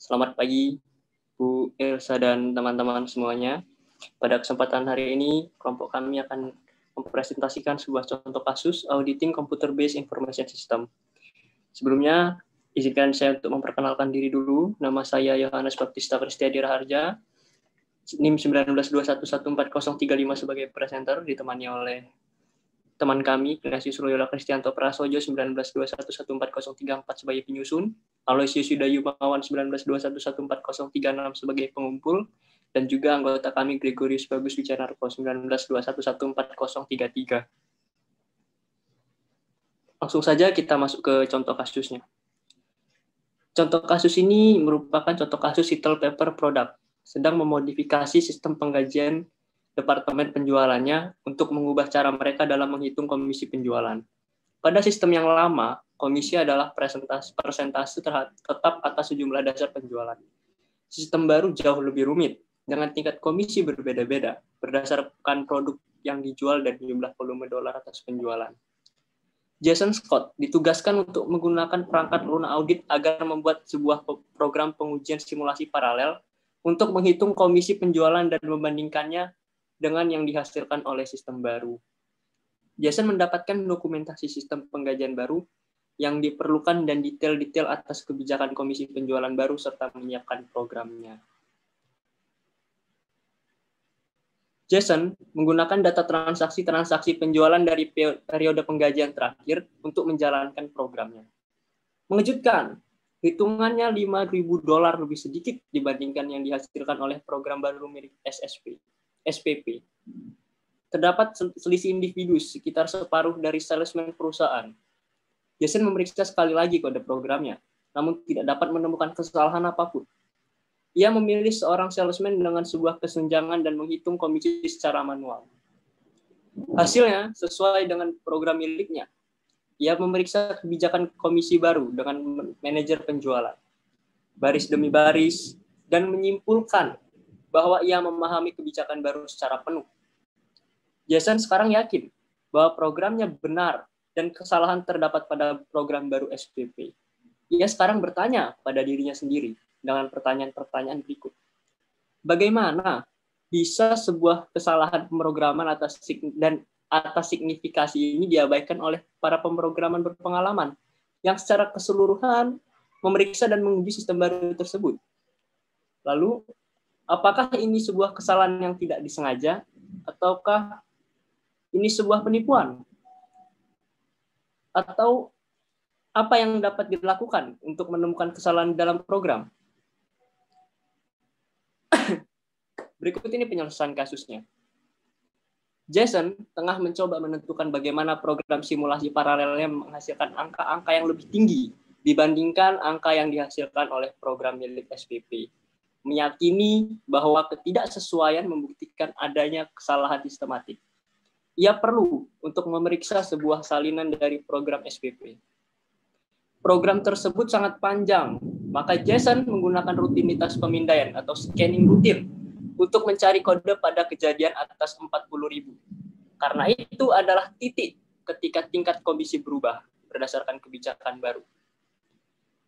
Selamat pagi, Bu Elsa dan teman-teman semuanya. Pada kesempatan hari ini, kelompok kami akan mempresentasikan sebuah contoh kasus auditing computer-based information system. Sebelumnya, izinkan saya untuk memperkenalkan diri dulu. Nama saya Yohanes Baptista Kristiadi Raharja, NIM 1921144035 sebagai presenter, ditemani oleh teman kami, Ignatius Loyola Kristianto Prasojo 1921144034 sebagai penyusun, Aloysius Yudayu Mawan 1921144036 sebagai pengumpul, dan juga anggota kami Gregorius Bagus Wicanarko 1921144033. Langsung saja kita masuk ke contoh kasusnya. Contoh kasus ini merupakan contoh kasus Little Paper Product, sedang memodifikasi sistem penggajian departemen penjualannya untuk mengubah cara mereka dalam menghitung komisi penjualan. Pada sistem yang lama, komisi adalah persentase tetap atas sejumlah dasar penjualan. Sistem baru jauh lebih rumit, dengan tingkat komisi berbeda-beda, berdasarkan produk yang dijual dan jumlah volume dolar atas penjualan. Jason Scott ditugaskan untuk menggunakan perangkat Luna Audit agar membuat sebuah program pengujian simulasi paralel untuk menghitung komisi penjualan dan membandingkannya dengan yang dihasilkan oleh sistem baru. Jason mendapatkan dokumentasi sistem penggajian baru yang diperlukan dan detail-detail atas kebijakan komisi penjualan baru serta menyiapkan programnya. Jason menggunakan data transaksi penjualan dari periode penggajian terakhir untuk menjalankan programnya. Mengejutkan, hitungannya $5.000 lebih sedikit dibandingkan yang dihasilkan oleh program baru milik SPP. Terdapat selisih individu sekitar separuh dari salesman perusahaan. Jason memeriksa sekali lagi kode programnya, namun tidak dapat menemukan kesalahan apapun. Ia memilih seorang salesman dengan sebuah kesenjangan dan menghitung komisi secara manual. Hasilnya sesuai dengan program miliknya. Ia memeriksa kebijakan komisi baru dengan manajer penjualan, baris demi baris, dan menyimpulkan bahwa ia memahami kebijakan baru secara penuh. Jason sekarang yakin bahwa programnya benar dan kesalahan terdapat pada program baru SPP. Ia sekarang bertanya pada dirinya sendiri dengan pertanyaan-pertanyaan berikut. Bagaimana bisa sebuah kesalahan pemrograman atas signifikasi ini diabaikan oleh para pemrograman berpengalaman yang secara keseluruhan memeriksa dan menguji sistem baru tersebut? Lalu, apakah ini sebuah kesalahan yang tidak disengaja, ataukah ini sebuah penipuan? Atau apa yang dapat dilakukan untuk menemukan kesalahan dalam program? Berikut ini penyelesaian kasusnya. Jason tengah mencoba menentukan bagaimana program simulasi paralelnya menghasilkan angka-angka yang lebih tinggi dibandingkan angka yang dihasilkan oleh program milik SPP. Meyakini bahwa ketidaksesuaian membuktikan adanya kesalahan sistematik. Ia perlu untuk memeriksa sebuah salinan dari program SPP. Program tersebut sangat panjang, maka Jason menggunakan rutinitas pemindaian atau scanning rutin untuk mencari kode pada kejadian atas 40.000. Karena itu adalah titik ketika tingkat komisi berubah berdasarkan kebijakan baru.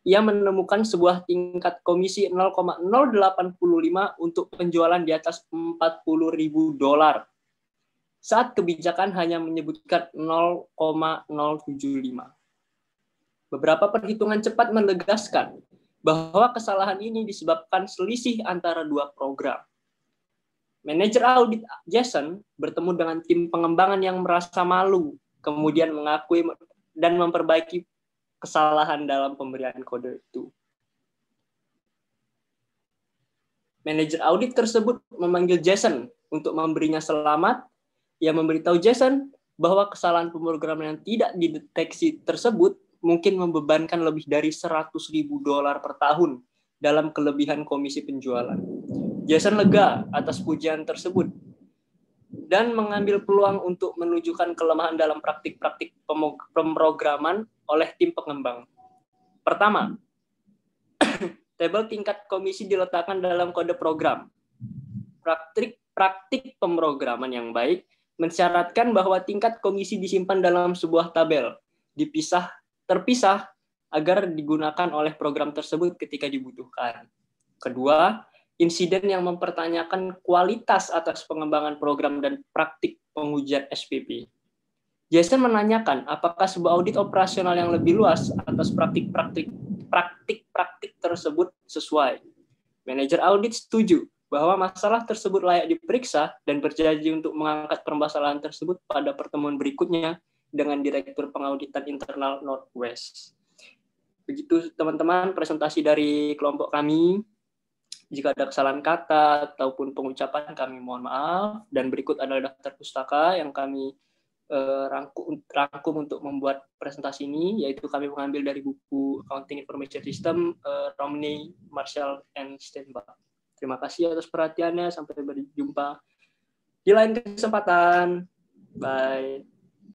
Ia menemukan sebuah tingkat komisi 0,085 untuk penjualan di atas $40.000 saat kebijakan hanya menyebutkan 0,075. Beberapa perhitungan cepat menegaskan bahwa kesalahan ini disebabkan selisih antara dua program. Manajer audit Jason bertemu dengan tim pengembangan yang merasa malu, kemudian mengakui dan memperbaiki kesalahan dalam pemberian kode itu. Manajer audit tersebut memanggil Jason untuk memberinya selamat. Ia memberitahu Jason bahwa kesalahan pemrograman yang tidak dideteksi tersebut mungkin membebankan lebih dari $100.000 per tahun dalam kelebihan komisi penjualan. Jason lega atas pujian tersebut dan mengambil peluang untuk menunjukkan kelemahan dalam praktik-praktik pemrograman oleh tim pengembang. Pertama, tabel tingkat komisi diletakkan dalam kode program. Praktik pemrograman yang baik mensyaratkan bahwa tingkat komisi disimpan dalam sebuah tabel, terpisah agar digunakan oleh program tersebut ketika dibutuhkan. Kedua, insiden yang mempertanyakan kualitas atas pengembangan program dan praktik pengujian SPP. Jason menanyakan apakah sebuah audit operasional yang lebih luas atas praktik-praktik tersebut sesuai. Manajer audit setuju bahwa masalah tersebut layak diperiksa dan berjanji untuk mengangkat permasalahan tersebut pada pertemuan berikutnya dengan Direktur Pengauditan Internal Northwest. Begitu teman-teman presentasi dari kelompok kami. Jika ada kesalahan kata ataupun pengucapan kami mohon maaf. Dan berikut adalah daftar pustaka yang kami rangkum untuk membuat presentasi ini, yaitu kami mengambil dari buku Accounting Information System, Romney, Marshall, and Steinbach. Terima kasih atas perhatiannya. Sampai berjumpa di lain kesempatan. Bye.